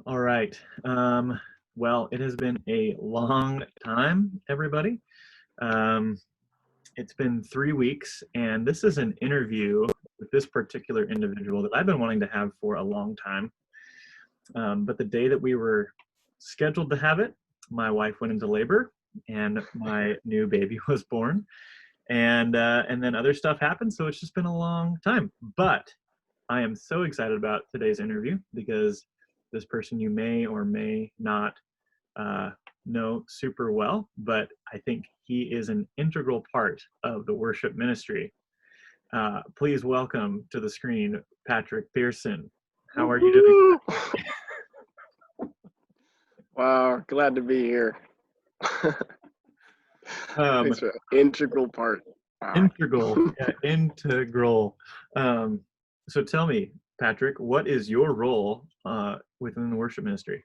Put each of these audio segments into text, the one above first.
All right. Well, it has been a long time, everybody. Um, it's been 3 weeks, and this is an interview with this particular individual that I've been wanting to have for a long time. But the day that we were scheduled to have it, my wife went into labor, and my new baby was born, and then other stuff happened. So it's just been a long time. But I am so excited about today's interview because this person you may or may not uh, know super well, but I think he is an integral part of the worship ministry. Please welcome to the screen Patrick Pierson. How are you doing? Woo-hoo! Wow, glad to be here. Um, Thanks for the integral part. Wow. integral, yeah, integral. Um, so tell me, Patrick, what is your role within the worship ministry?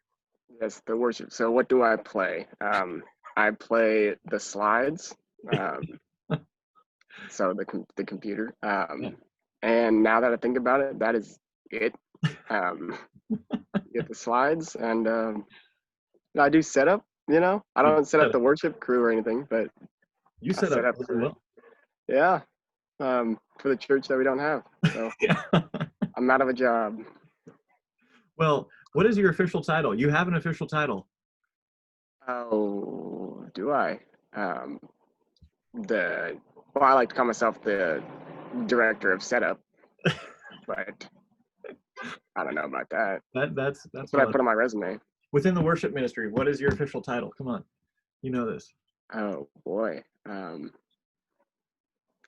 Yes, the worship. So what do I play? I play the slides. Um, so the computer. Yeah. And now that I think about it, that is it. Um, get the slides and I do setup. I You don't set set up up, the worship crew or anything, but you I set set up up really for well. yeah, for the church that we don't have. So Yeah. I'm out of a job. Well, what is your official title? You have an official title. Oh, do I? Um, well, I like to call myself the director of setup, but I don't know about that. That's That's what I what put on my resume. within the worship ministry. What is your official title? Come on, you know this. Oh boy.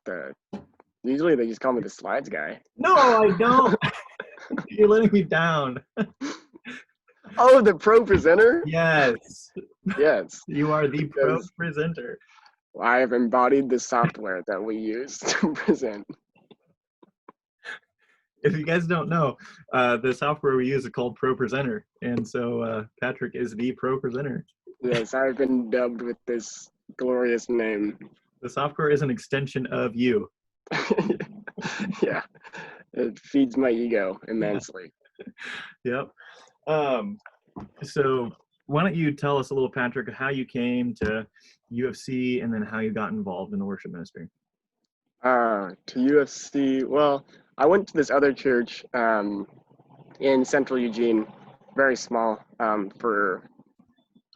The Usually they just call me the slides guy. No, I don't. You're letting me down. Oh, the pro presenter? Yes, Yes, you are the pro because presenter. I have embodied the software that we use to present. If you guys don't know, the software we use is called Pro Presenter, and so Patrick is the pro presenter. Yes, I've been dubbed with this glorious name. The software is an extension of you. Yeah, it feeds my ego Yeah. immensely. Yep. Um, so why don't you tell us a little, Patrick, how you came to UFC and then how you got involved in the worship ministry? To UFC, well, I went to this other church in central Eugene, very small, for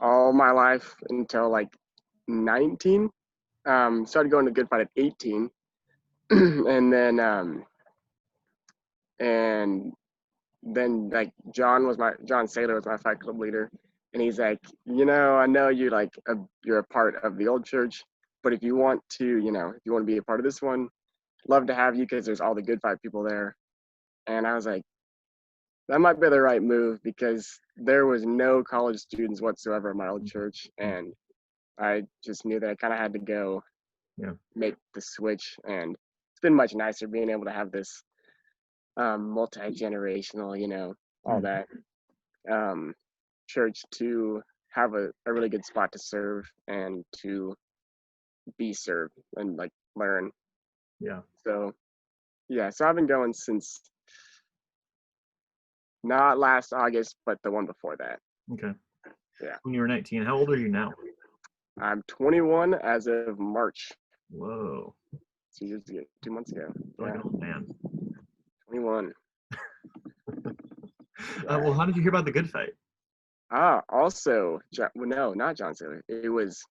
all my life until like 19. Started going to Good Fight at 18. and then and then like John Saylor was my fight club leader, and he's like, I know you're a part of the old church, but if you want to, if you want to be a part of this one, love to have you because there's all the Good Fight people there. And I was like, that might be the right move because there was no college students whatsoever in my old church, and I just knew that I kind of had to go Yeah. make the switch. And it's been much nicer being able to have this multi-generational, all Mm. that um, church to have a really good spot to serve and to be served and like learn. Yeah. So yeah, so I've been going since not last August, but the one before that. Okay. Yeah. When you were 19, how old are you now? I'm 21 as of March. Whoa. 2 years ago, 2 months ago. Like Yeah, an old man. 21. Yeah. Well, how did you hear about the good fight? Also, well, no, not John Saylor. It was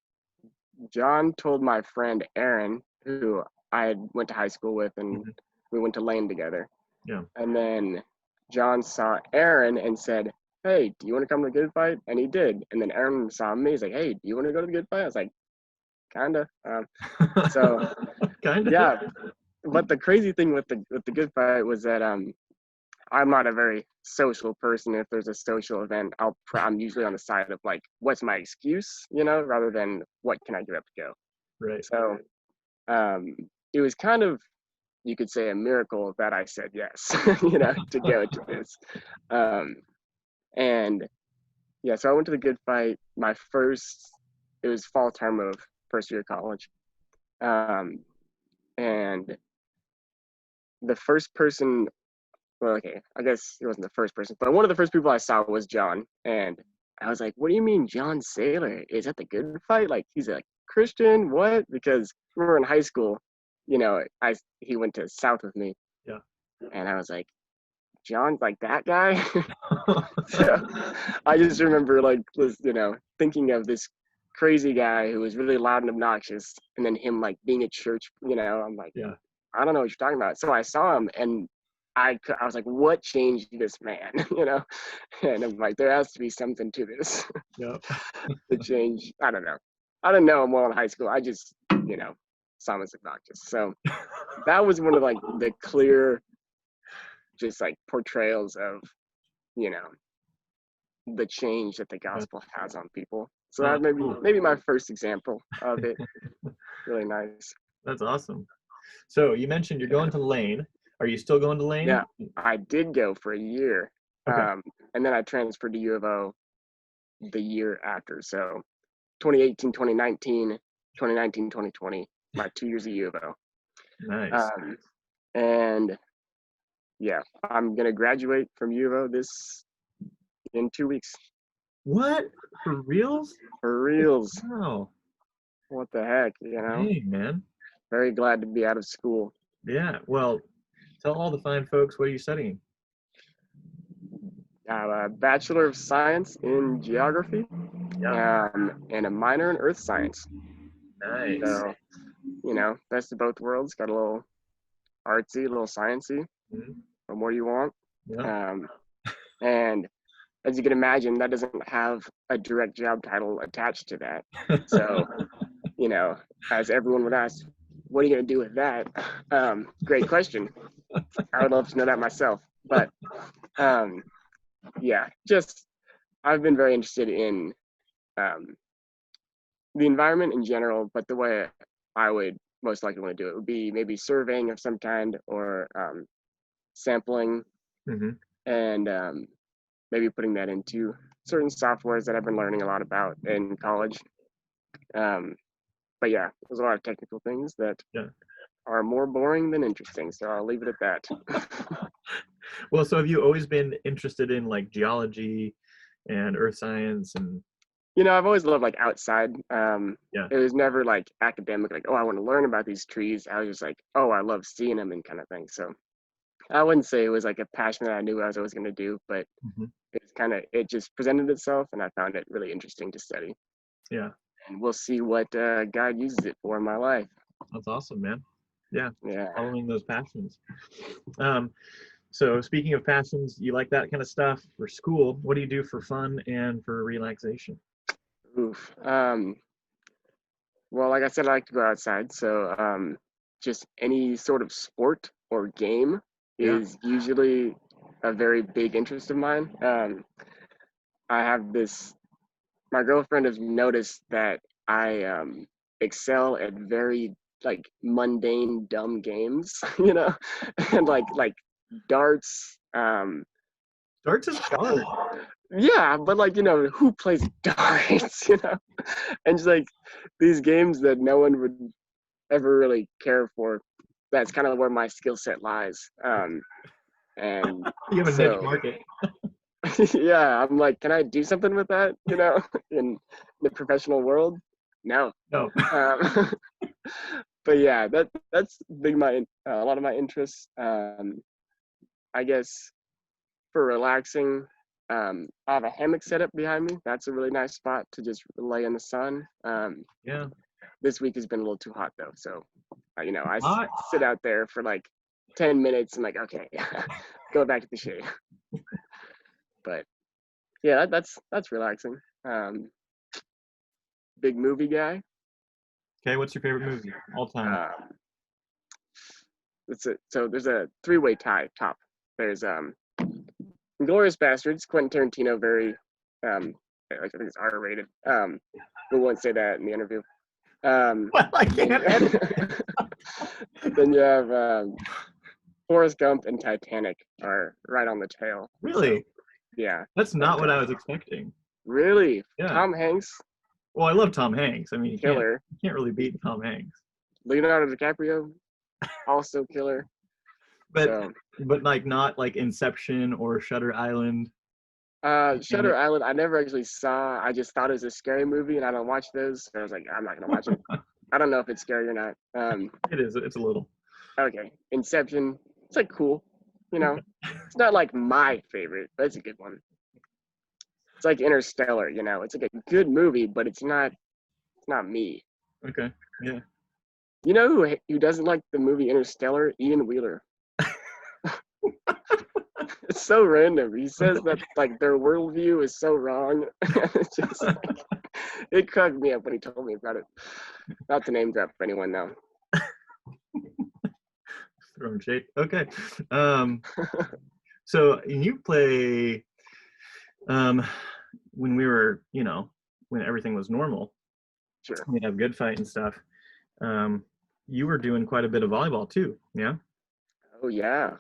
John told my friend Aaron, who I went to high school with, and Mhm. we went to Lane together. Yeah. And then John saw Aaron and said, "Hey, do you want to come to the Good Fight?" And he did. And then Aaron saw me. He's like, "Hey, do you want to go to the Good Fight?" I was like, "Kinda." So Kind of. yeah. But the crazy thing with the Good Fight was that I'm not a very social person. If there's a social event, I'm usually on the side of like, what's my excuse, rather than what can I get up to go. Right. So um, it was kind of, you could say, a miracle that I said yes, to go to this. Um, and yeah, so I went to the Good Fight. It was fall term of first year of college. Um, and the first person well, okay, I guess he wasn't the first person, but one of the first people I saw was John, and I was like, "What do you mean, John Sailor? Is that the good fight? Like, he's a Christian? What?" Because we were in high school, he went to South with me, Yeah. and I was like, "John's like that guy." So I just remember thinking of this crazy guy who was really loud and obnoxious, and then him like being at church. I'm like, Yeah. I don't know what you're talking about. So I saw him, and I was like, what changed this man? And I'm like, there has to be something to this Yep. to change. I don't know. I didn't know him well in high school. I just, saw him as obnoxious. So that was one of like the clear, just like portrayals of, you know, the change that the Yeah. gospel has on people. So Oh, that maybe cool. maybe my first example of it. Really nice. That's awesome. So you mentioned you're going to Lane. Are you still going to Lane? Yeah, I did go for a year, Okay. and then I transferred to U of O the year after. So 2018, 2019, 2019, 2020, my 2 years at U of O. Nice. And yeah, I'm gonna graduate from U of O this in 2 weeks. What? For reals? For reals. Wow. What the heck, Hey, man. Very glad to be out of school. Yeah. Well, tell all the fine folks, what are you studying? I have a Bachelor of Science in Geography, Yeah. and a minor in Earth Science. Nice. So, best of both worlds. Got a little artsy, a little sciencey. Mhm. What more do you want? Yeah. And as you can imagine, that doesn't have a direct job title attached to that. So, as everyone would ask, what are you going to do with that? Great question. I would love to know that myself. But yeah, just I've been very interested in the environment in general, but the way I would most likely want to do it would be maybe surveying of some kind or sampling Hmm. and maybe putting that into certain softwares that I've been learning a lot about in college. But yeah, there's a lot of technical things that Yeah. are more boring than interesting, so I'll leave it at that. Well, so have you always been interested in like geology and earth science and I've always loved like outside. yeah. It was never like academic, like, oh, I want to learn about these trees. I was just like, oh, I love seeing them and kind of thing. So I wouldn't say it was like a passion that I knew I was always going to do, but Hmm. it just presented itself, and I found it really interesting to study. Yeah. And we'll see what God uses it for in my life. That's awesome, man. Yeah. Yeah. Following those passions. Um, so speaking of passions, you like that kind of stuff for school. What do you do for fun and for relaxation? Oof. Well, like I said, I like to go outside. So just any sort of sport or game Yeah. is usually a very big interest of mine. I have this, my girlfriend has noticed that I excel at very like mundane, dumb games, and like darts. Darts is hard. Yeah, but like, who plays darts, and just like these games that no one would ever really care for. That's kind of where my skill set lies. And You have a niche so, market. yeah, I'm like, can I do something with that? In the professional world? No. No. Um, but yeah, that's a lot of my interests. I guess for relaxing, I have a hammock set up behind me. That's a really nice spot to just lay in the sun. Yeah. This week has been a little too hot though, so I Hot. sit out there for like 10 minutes and like, okay, go back to the shade. But yeah, that's relaxing. Big movie guy. Okay, what's your favorite movie all time? Um, so there's a three-way top. There's Glorious Bastards, Quentin Tarantino, very I think it's R-rated. We won't say that in the interview. Well, I can't edit. Then you have Forrest Gump and Titanic are right on the tail. Really? So, yeah. That's not what I was expecting. Really? Yeah. Tom Hanks, Well, I love Tom Hanks. I mean, killer. You can't really beat Tom Hanks. Leonardo DiCaprio, also killer. but So like not like Inception or Shutter Island. Shutter Island, I never actually saw. I just thought it was a scary movie, and I don't watch those. So I was like, I'm not gonna watch it. I don't know if it's scary or not. It is. It's a little. Okay, Inception. It's like cool, you know. It's not like my favorite, but it's a good one. It's like Interstellar, you know. It's like a good movie, but it's not. It's not me. Okay. Yeah. You know who doesn't like the movie Interstellar? Ian Wheeler. It's so random. He says that like their worldview is so wrong. It's just like, it cracked me up when he told me about it. Not to name drop anyone now. Throwing shade. Okay. So you play when we were, when everything was normal, Sure. we have good fight and stuff. You were doing quite a bit of volleyball too. Yeah. Oh yeah,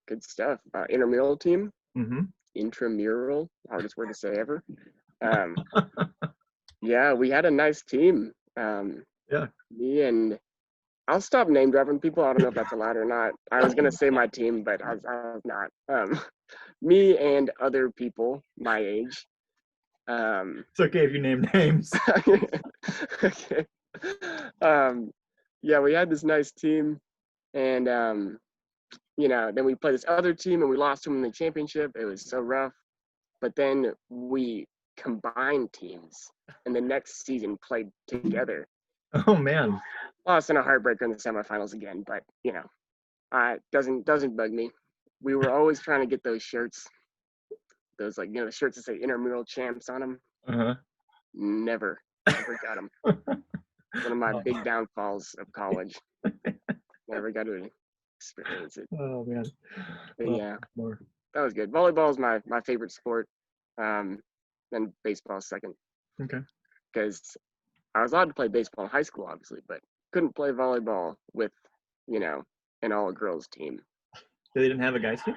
good stuff. Intramural team. Mm-hmm. Intramural, hardest word to say ever. Um, yeah, we had a nice team. Yeah. Me and I'll stop name dropping people. I don't know if that's allowed or not. I was gonna say my team, but I was not. Me and other people my age. It's okay if you name names. Okay. Yeah, we had this nice team, and then we played this other team, and we lost to them in the championship. It was so rough. But then we combined teams, and the next season played together. Oh man. Lost in a heartbreaker in the semifinals again, but doesn't bug me. We were always trying to get those shirts, those the shirts that say intramural champs on them. Uh-huh. Never got them. One of my big downfalls of college. Never got to experience it. Oh man. But Well, yeah, more. that was good. Volleyball is my favorite sport. Then baseball second, Okay. because I was allowed to play baseball in high school, obviously, but couldn't play volleyball with, an all-girls team. They didn't have a guys team?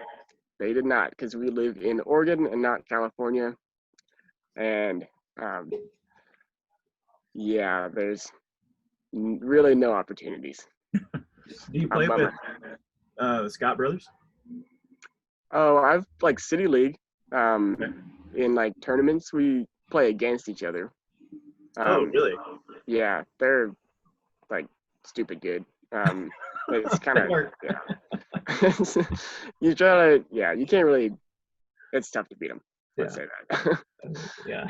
They did not, because we live in Oregon and not California. And yeah, there's really no opportunities. Do you play with Scott Brothers? Oh, I've like City League. Okay. In like tournaments, we play against each other. Oh, really? Yeah, they're like stupid good. It's kind of you try to you can't really. It's tough to beat them. Let's say that. Yeah.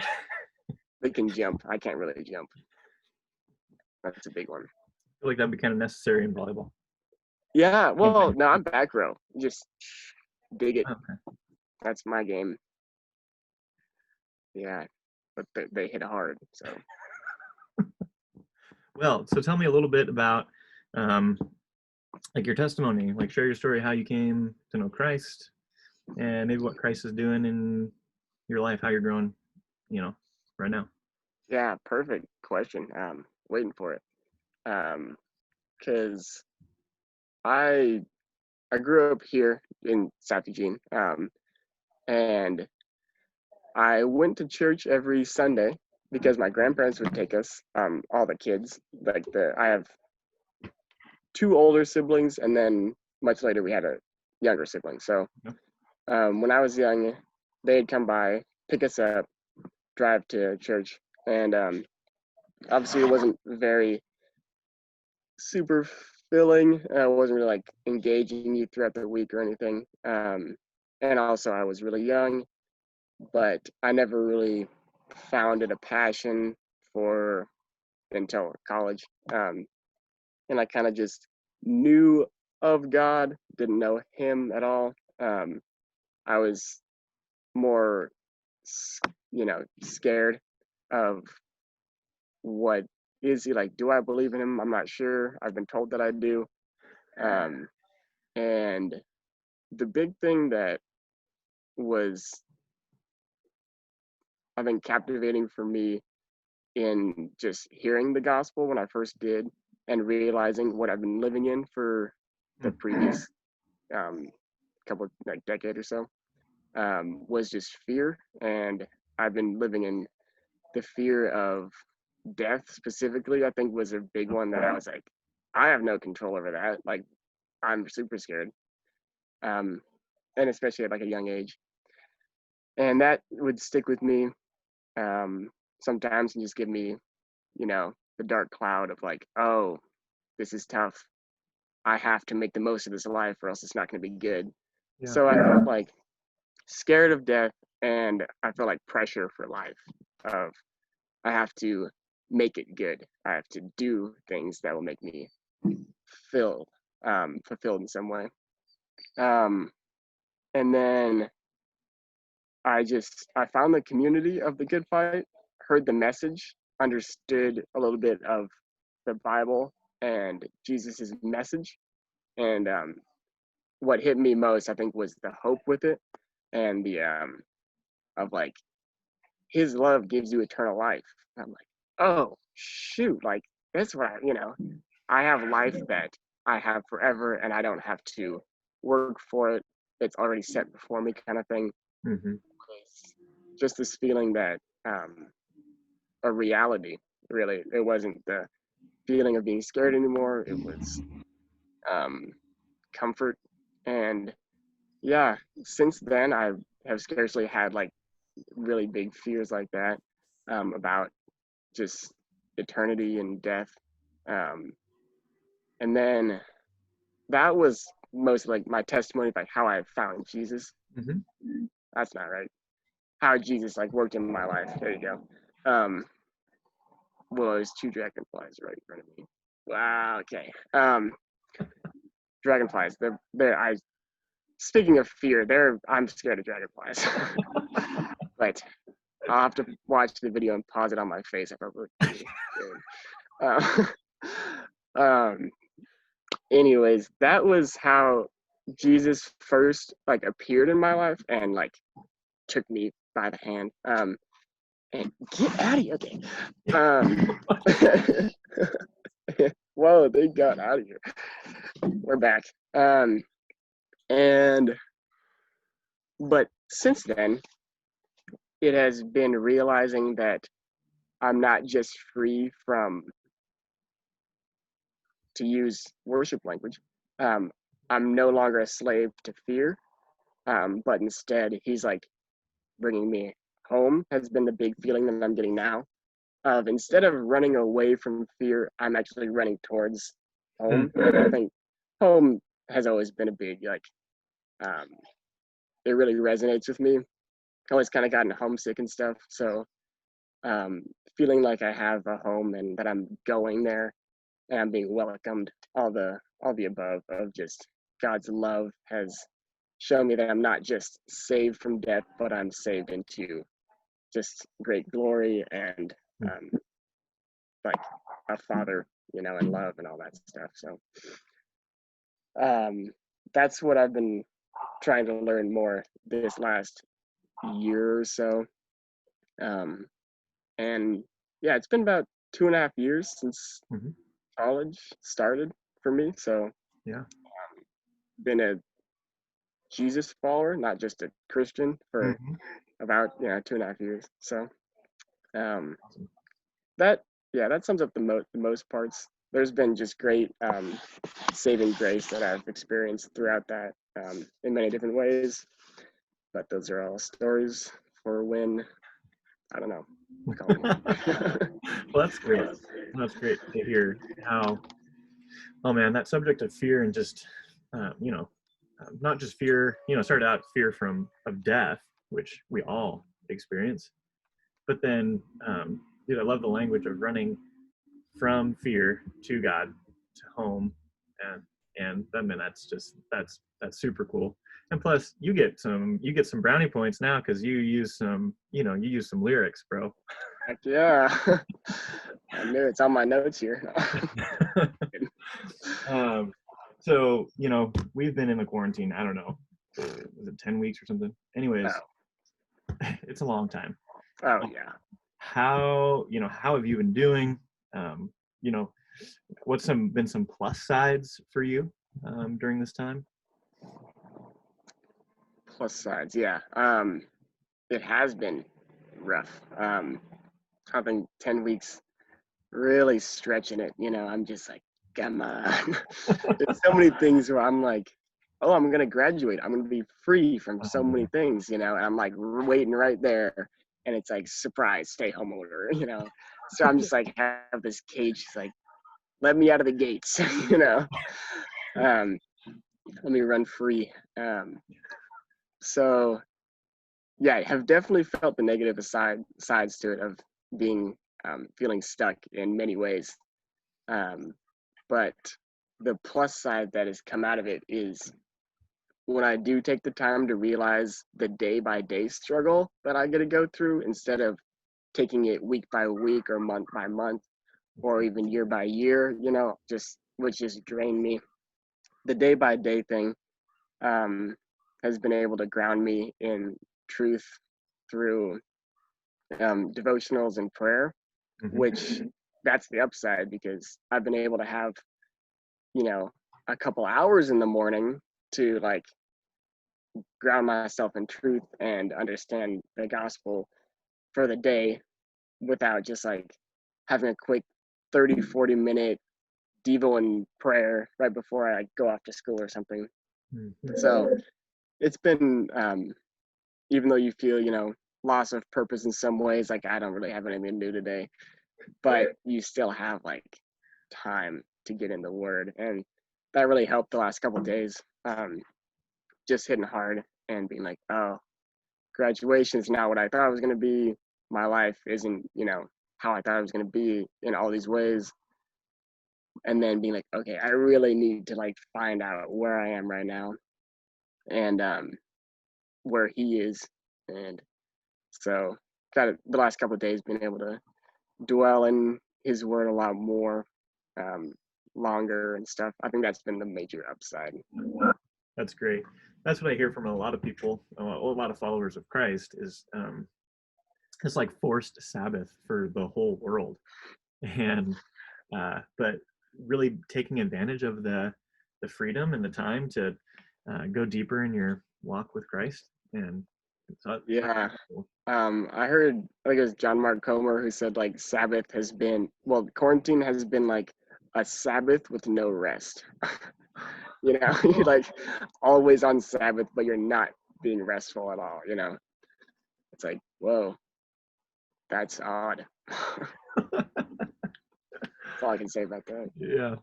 They can jump. I can't really jump. That's a big one. I feel like that'd be kind of necessary in volleyball. Yeah. Well, no, I'm back row. Just dig it. Okay. That's my game. Yeah, but they hit hard. So. Well, so tell me a little bit about like your testimony, like share your story, how you came to know Christ, and maybe what Christ is doing in your life, how you're growing, right now. Yeah, perfect question. Waiting for it. Because I grew up here in South Eugene, and I went to church every Sunday because my grandparents would take us, all the kids. I have two older siblings, and then much later we had a younger sibling. So when I was young, they'd come by, pick us up, drive to church, and obviously it wasn't very super filling. It wasn't really like engaging you throughout the week or anything. And also I was really young, but I never really found it a passion for until college. And I kind of just knew of God, didn't know him at all. I was more, scared of what is he like. Do I believe in him? I'm not sure. I've been told that I do. And the big thing that was, I think, captivating for me in just hearing the gospel when I first did and realizing what I've been living in for the previous couple like decade or so was just fear. And I've been living in the fear of death specifically. I think was a big one that I was like, I have no control over that. Like, I'm super scared. and especially at like a young age. And that would stick with me sometimes and just give me, the dark cloud of like, oh, this is tough. I have to make the most of this life or else it's not going to be good. Yeah. So I felt like scared of death, and I felt like pressure for life of I have to make it good. I have to do things that will make me feel fulfilled in some way. Um, and then I found the community of the good fight, heard the message, understood a little bit of the Bible and Jesus's message. And what hit me most, I think, was the hope with it, and the of like his love gives you eternal life. I'm like, oh shoot, like that's what I have life that I have forever, and I don't have to work for it. It's already set before me, kind of thing. Mm-hmm. Just this feeling that a reality. Really, it wasn't the feeling of being scared anymore. It was um, comfort, and yeah. Since then, I have scarcely had like really big fears like that about just eternity and death. Um, and then that was most like my testimony of like how I found Jesus. Mm-hmm. That's not right. How Jesus like worked in my life. There you go. Well, there's two dragonflies right in front of me. Wow. Okay. Dragonflies. They're I. Speaking of fear, I'm scared of dragonflies. But I'll have to watch the video and pause it on my face. I probably um, anyways, that was how Jesus first like appeared in my life and like took me by the hand. And get out of here, okay. Whoa, they got out of here. We're back. And but since then, it has been realizing that I'm not just free from, to use worship language, um, I'm no longer a slave to fear, but instead he's like bringing me home has been the big feeling that I'm getting now. Of instead of running away from fear, I'm actually running towards home. And I think home has always been a big like um, it really resonates with me. I always kind of gotten homesick and stuff, so um, feeling like I have a home and that I'm going there and I'm being welcomed, all the above of just God's love has shown me that I'm not just saved from death, but I'm saved into just great glory and um, like a father, and love and all that stuff. So um, that's what I've been trying to learn more this last year or so. Um, and yeah, it's been about 2.5 years since Mm-hmm. college started for me. So Yeah. been a Jesus follower, not just a Christian, for Mm-hmm. about 2.5 years. So Awesome. that that sums up the most parts. There's been just great saving grace that I've experienced throughout that in many different ways. But those are all stories for when I don't know. Well, that's great. That's great to hear how, oh man, that subject of fear and just, not just fear, started out fear of death, which we all experience. But then, dude, I love the language of running from fear to God, to home, and I mean that's super cool. And plus, you get some brownie points now because you use some lyrics, bro. Heck yeah. I knew it's on my notes here. um, so we've been in the quarantine. I don't know, was it 10 weeks or something? Anyways, it's a long time. Oh yeah. How have you been doing? Um, you know, what's been some plus sides for you during this time? Plus sides, yeah. It has been rough. I think 10 weeks really stretching it. I'm just like, come on. There's so many things where I'm like, oh, I'm going to graduate. I'm going to be free from so Yeah. many things, and I'm like waiting right there. And it's like, surprise, stay home order. So I'm just like, have this cage. It's like, let me out of the gates, um, let me run free. So yeah, I have definitely felt the negative sides to it of being feeling stuck in many ways. Um, but the plus side that has come out of it is when I do take the time to realize the day by day struggle that I get to go through instead of taking it week by week or month by month or even year by year, which just drained me. The day by day thing um, has been able to ground me in truth through devotionals and prayer, Mhm. which that's the upside because I've been able to have, you know, a couple hours in the morning to like ground myself in truth and understand the gospel for the day without just like having a quick 30-40 minute devo and prayer right before I go off to school or something. Mhm. So it's been even though you feel loss of purpose in some ways, like I don't really have anything to do today, but you still have like time to get in the word, and that really helped the last couple of days. Just hitting hard and being like, oh, graduation is not what I thought it was going to be. My life isn't how I thought it was going to be in all these ways. And then being like, okay, I really need to like find out where I am right now and where he is. And so got the last couple of days being able to dwell in his word a lot more, um, longer and stuff. I think that's been the major upside. That's great. That's what I hear from a lot of people, a lot of followers of Christ, is it's like forced Sabbath for the whole world, and but really taking advantage of the freedom and the time to go deeper in your walk with Christ, and so that's Yeah. cool. I heard, I think it was John Mark Comer who said like Sabbath has been, well, quarantine has been like a Sabbath with no rest. You're like always on Sabbath, but you're not being restful at all. It's like, whoa, that's odd. That's all I can say about that. Yeah.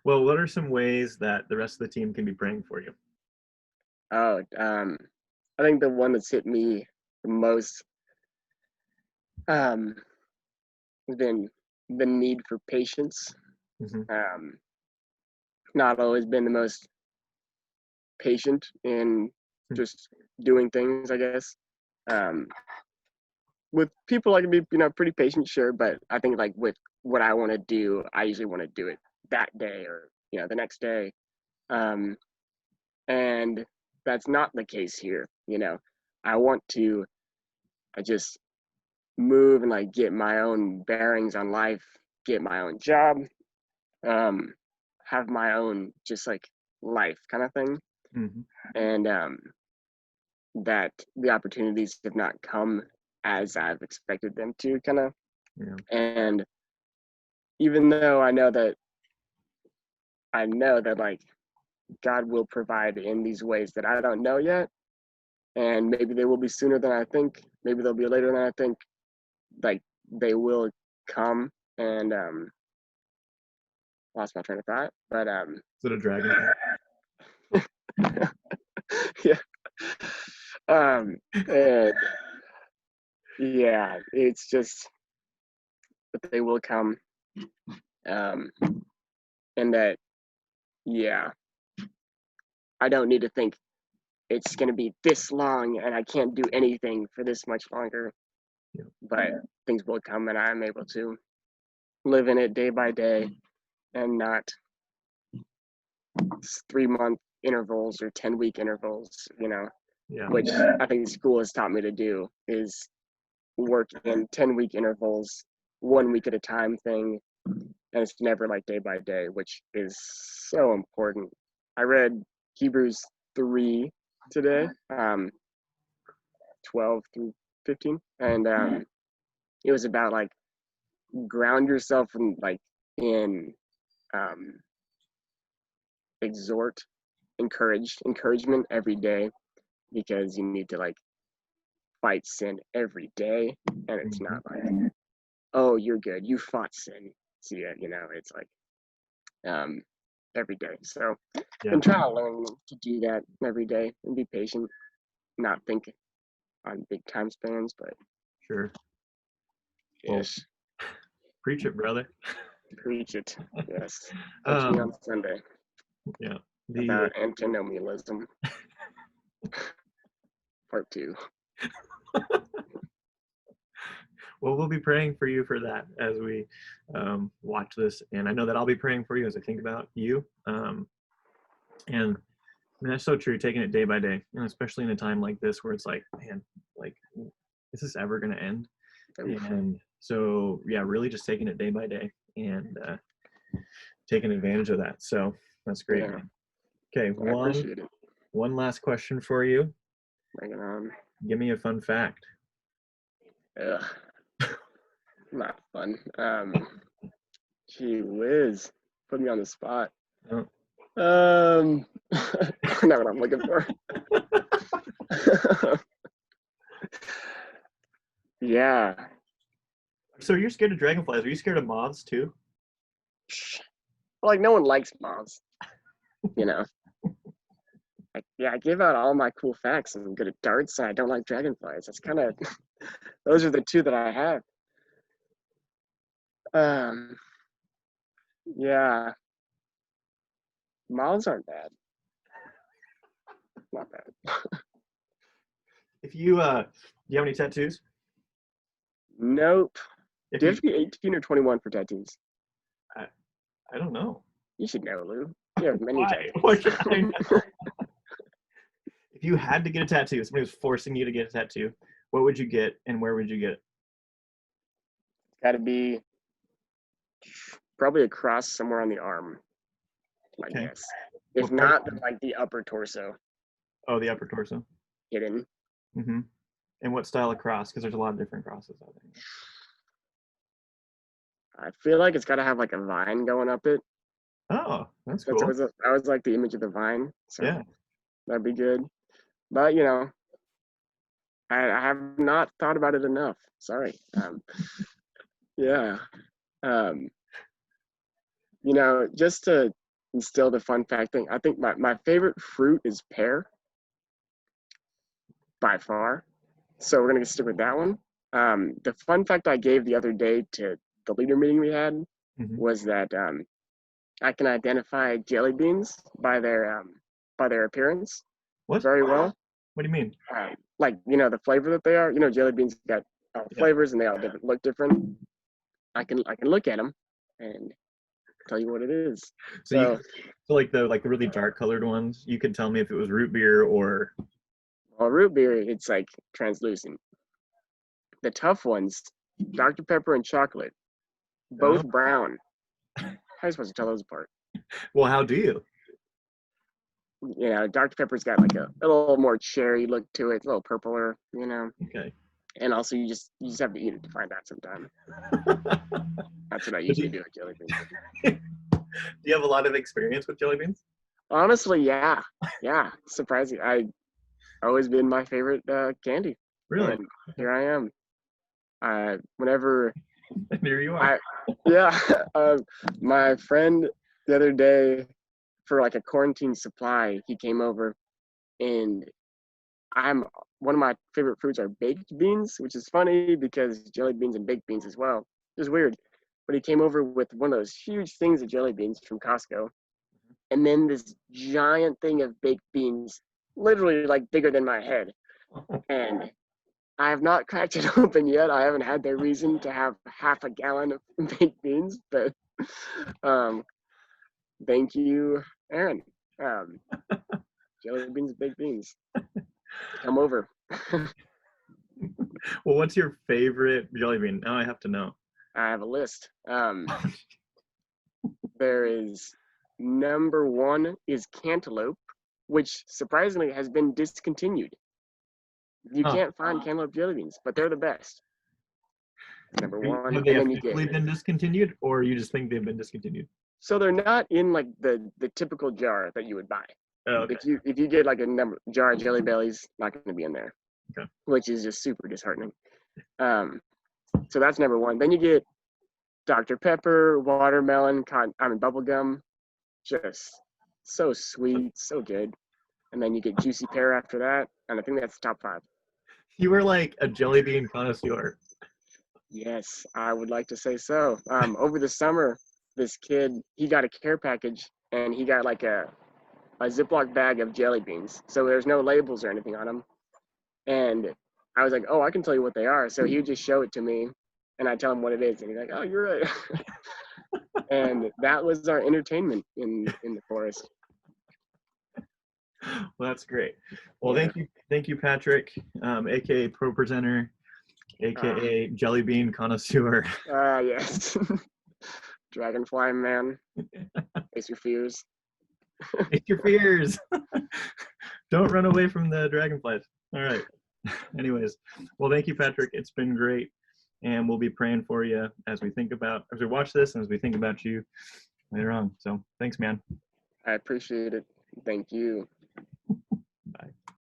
Well, what are some ways that the rest of the team can be praying for you? Oh, I think the one that's hit me the most um, has been the need for patience. Hmm. Um, not always been the most patient in just doing things, I guess. Um, with people, I can be, pretty patient, sure, but I think like with what I want to do, I usually want to do it that day or, the next day. Um, and that's not the case here. I want to, I just move and like get my own bearings on life, get my own job, um, have my own just like life kind of thing. Hmm. And that the opportunities have not come as I've expected them to, kind of. Yeah. And even though I know that like God will provide in these ways that I don't know yet, and maybe they will be sooner than I think, maybe they'll be later than I think, like they will come. And lost my train of thought, but Is it a dragon? yeah. And yeah, it's just that they will come, um, and that yeah, I don't need to think it's going to be this long and I can't do anything for this much longer, Yeah. but things will come and I'm able to live in it day by day and not 3-month intervals or 10-week intervals, Yeah. which I think school has taught me to do is work in 10-week intervals, 1 week at a time thing. And it's never like day by day, which is so important. I read Hebrews 3 today, 12 through 15, and it was about like ground yourself in like in um, exhort. encouragement every day, because you need to like fight sin every day, and it's Mhm. not like, oh, you're good, you fought sin. See it, it's like um every day. So Yeah, I'm trying to learn to do that every day and be patient, not think on big time spans, but sure. Well, yes, preach it, brother. preach it. Yes. Catch me Um, on Sunday yeah. The about antinomianism, part two. Well, we'll be praying for you for that as we watch this, and I know that I'll be praying for you as I think about you. And I mean, that's so true. Taking it day by day, and especially in a time like this where it's like, man, like, is this ever going to end? Oof. And so, yeah, really just taking it day by day and taking advantage of that. So that's great, Yeah, man. Okay, I one appreciate it. one last question for you. Bring it on. Give me a fun fact. Ugh, not fun. Gee whiz, put me on the spot. Oh, Um, not what I'm looking for. Yeah. so you're scared of dragonflies? Are you scared of moths too? Like no one likes moths, you know. Yeah, I give out all my cool facts. I'm good at darts. I don't like dragonflies. That's kind of those are the two that I have. Um, yeah, moths aren't bad. Not bad. If you do you have any tattoos? Nope. If Do you you, have to be 18 or 21 for tattoos? I, I don't know. You should know, Lou. You have many Why? Why should I tattoos. know? If you had to get a tattoo, somebody was forcing you to get a tattoo, what would you get and where would you get it? Got to be probably a cross somewhere on the arm, I Okay. guess. If What part? not, then like the upper torso Oh, the upper torso. hidden. Mm-hmm. And what style of cross? Because there's a lot of different crosses out there. I feel like it's got to have like a vine going up it. Oh, that's That's cool. always I always like the image of the vine, so Yeah. that'd be good. But I have not thought about it enough. Sorry. Yeah. Um, just to instill the fun fact thing, I think my favorite fruit is pear by far. So we're gonna stick with that one. The fun fact I gave the other day to the leader meeting we had Mm-hmm. was that I can identify jelly beans by their appearance What? very well. What do you mean? Like the flavor that they are. Jelly beans got all Yeah. flavors and they all look different. I can look at them and tell you what it is. So you, So, so like the really dark colored ones, you could tell me if it was root beer or well, root beer, it's like translucent. The tough ones, Dr. Pepper and chocolate, oh, both brown. How are you supposed to tell those apart? well, how do you? Dr. Pepper's got like a little more cherry look to it, a little purpler, Okay. and also you just have to eat it to find out sometime. That's what I Do usually do with jelly beans. you have a lot of experience with jelly beans? Honestly, yeah, surprising. I always been my favorite candy, Really? and here I am. Whenever And here you are. I, yeah, my friend the other day for like a quarantine supply, he came over, and I'm one of my favorite fruits are baked beans, which is funny because jelly beans and baked beans as well. It's weird, but he came over with one of those huge things of jelly beans from Costco, and then this giant thing of baked beans, literally like bigger than my head, and I have not cracked it open yet. I haven't had the reason to have half a gallon of baked beans, but um, thank you, Aaron. Um, jelly beans, baked beans. Come over. Well, what's your favorite jelly bean? Now I have to know. I have a list. There is number one is cantaloupe, which surprisingly has been discontinued. You Huh. can't find cantaloupe jelly beans, but they're the best. Number one, Have they and then you get officially been discontinued, or you just think they've been discontinued? so they're not in like the typical jar that you would buy. Oh, okay. If you get like a jar of Jelly Bellies, not going to be in there, Okay. which is just super disheartening. So that's number one. Then you get Dr. Pepper, watermelon, bubble gum, just so sweet, so good. And then you get juicy pear after that, and I think that's top five. You were like a jelly bean connoisseur. Yes, I would like to say so. Over the summer, this kid, he got a care package, and he got like a Ziploc bag of jelly beans. So there's no labels or anything on them. And I was like, oh, I can tell you what they are. So he would just show it to me, and I tell him what it is, and he's like, oh, you're right. And that was our entertainment in the forest. Well, that's great. Well, Yeah. thank you, Patrick, aka Pro Presenter, aka Jelly Bean Connoisseur. Yes. Dragonfly man. Face your fears. Face your fears. Don't run away from the dragonflies. All right. Anyways, well, thank you, Patrick. It's been great, and we'll be praying for you as we watch this and as we think about you later on. So, thanks, man. I appreciate it. Thank you.